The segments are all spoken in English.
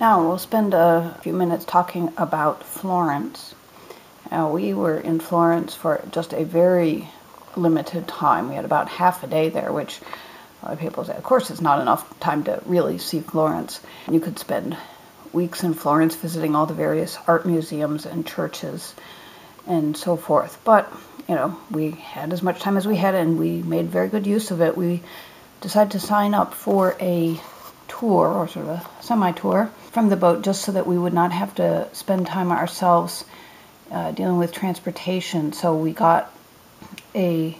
Now we'll spend a few minutes talking about Florence. Now we were in Florence for just a very limited time. We had about half a day there, which a lot of people say, of course, it's not enough time to really see Florence. You could spend weeks in Florence visiting all the various art museums and churches and so forth. But, we had as much time as we had, and we made very good use of it. We decided to sign up for a tour, or sort of a semi-tour, from the boat, just so that we would not have to spend time ourselves dealing with transportation. So we got a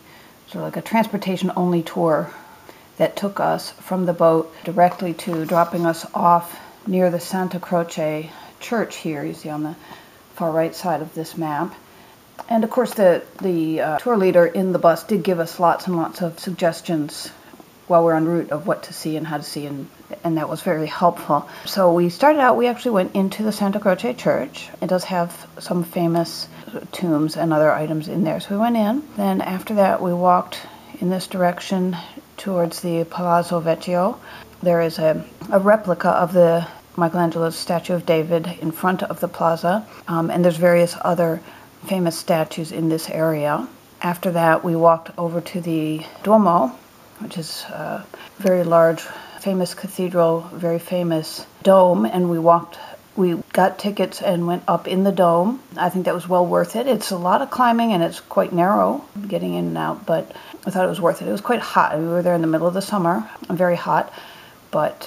sort of like a transportation-only tour that took us from the boat directly to dropping us off near the Santa Croce church here, you see on the far right side of this map. And of course the tour leader in the bus did give us lots and lots of suggestions while we're en route of what to see and how to see, and that was very helpful. So we started out, we actually went into the Santa Croce church. It does have some famous tombs and other items in there, so we went in. Then after that we walked in this direction towards the Palazzo Vecchio. There is a replica of the Michelangelo's statue of David in front of the plaza, and there's various other famous statues in this area. After that we walked over to the Duomo, which is a very large, famous cathedral, very famous dome, and we got tickets and went up in the dome. I think that was well worth it. It's a lot of climbing and it's quite narrow getting in and out, but I thought it was worth it. It was quite hot. We were there in the middle of the summer, very hot, but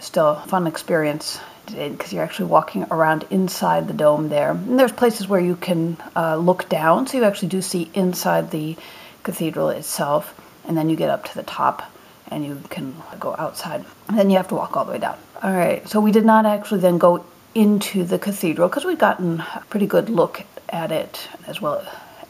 still a fun experience because you're actually walking around inside the dome there. And there's places where you can look down, so you actually do see inside the cathedral itself. And then you get up to the top and you can go outside. And then you have to walk all the way down. All right, so we did not actually then go into the cathedral because we'd gotten a pretty good look at it as well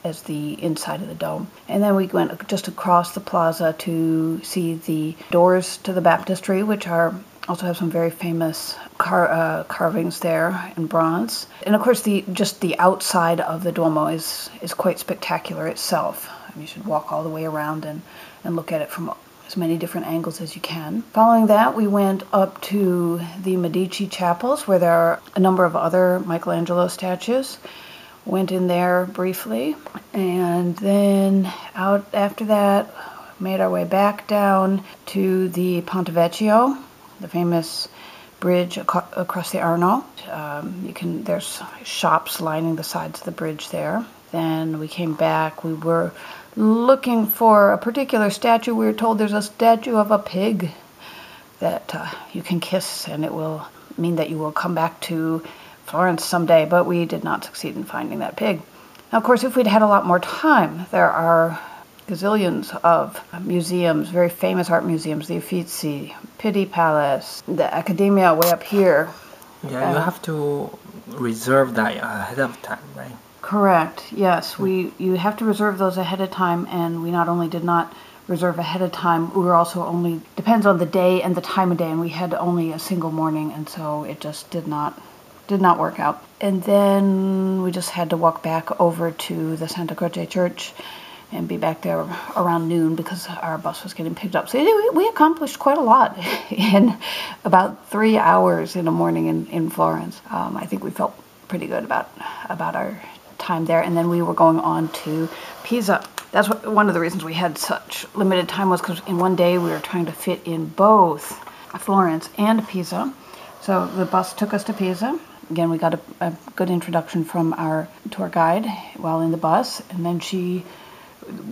as the inside of the dome. And then we went just across the plaza to see the doors to the baptistry, which also have some very famous carvings there in bronze. And of course, just the outside of the Duomo is quite spectacular itself. You should walk all the way around and look at it from as many different angles as you can. Following that, we went up to the Medici Chapels, where there are a number of other Michelangelo statues. Went in there briefly, and then out after that, made our way back down to the Ponte Vecchio, the famous bridge across the Arno. There's shops lining the sides of the bridge there. Then we came back. We were looking for a particular statue. We were told there's a statue of a pig that you can kiss, and it will mean that you will come back to Florence someday, but we did not succeed in finding that pig. Now, of course, if we'd had a lot more time, there are gazillions of museums, very famous art museums, the Uffizi, Pitti Palace, the Accademia way up here. Yeah, you have to reserve that ahead of time, right? Correct, yes. You have to reserve those ahead of time, and we not only did not reserve ahead of time, we were also depends on the day and the time of day, and we had only a single morning, and so it just did not work out. And then we just had to walk back over to the Santa Croce Church and be back there around noon because our bus was getting picked up. So we accomplished quite a lot in about 3 hours in a morning in Florence. I think we felt pretty good about our time there, and then we were going on to Pisa. That's one of the reasons we had such limited time, was because in one day we were trying to fit in both Florence and Pisa. So the bus took us to Pisa. Again, we got a good introduction from our tour guide while in the bus, and then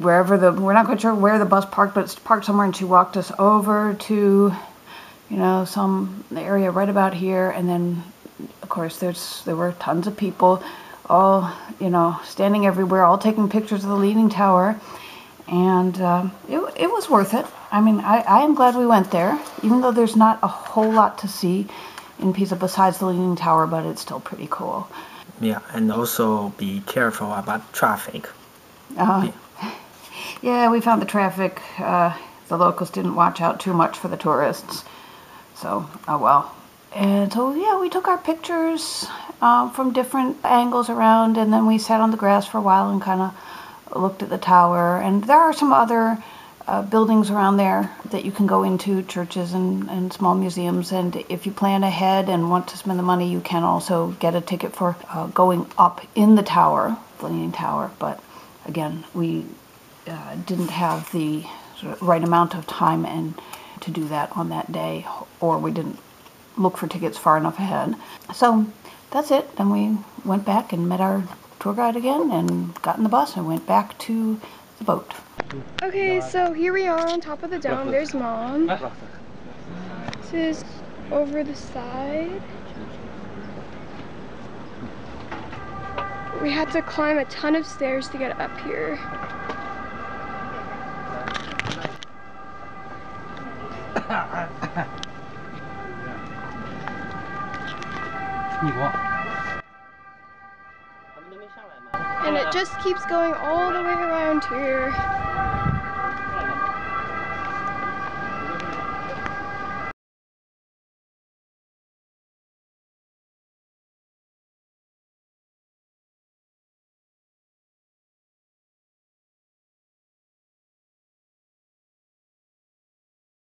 we're not quite sure where the bus parked, but it's parked somewhere, and she walked us over to some area right about here. And then of course there were tons of people all standing everywhere, all taking pictures of the Leaning Tower, and it was worth it. I mean, I am glad we went there, even though there's not a whole lot to see in Pisa besides the Leaning Tower, but it's still pretty cool. Yeah, and also be careful about traffic. Yeah, we found the traffic. The locals didn't watch out too much for the tourists, so oh well. And so yeah, we took our pictures from different angles around, and then we sat on the grass for a while and kind of looked at the tower. And there are some other buildings around there that you can go into, churches and small museums. And if you plan ahead and want to spend the money, you can also get a ticket for going up in the tower, the Leaning Tower. But again, we didn't have the sort of right amount of time and to do that on that day, or we didn't look for tickets far enough ahead. So that's it. Then we went back and met our tour guide again and got in the bus and went back to the boat. Okay, so here we are on top of the dome. There's Mom. This is over the side. We had to climb a ton of stairs to get up here. And it just keeps going all the way around here.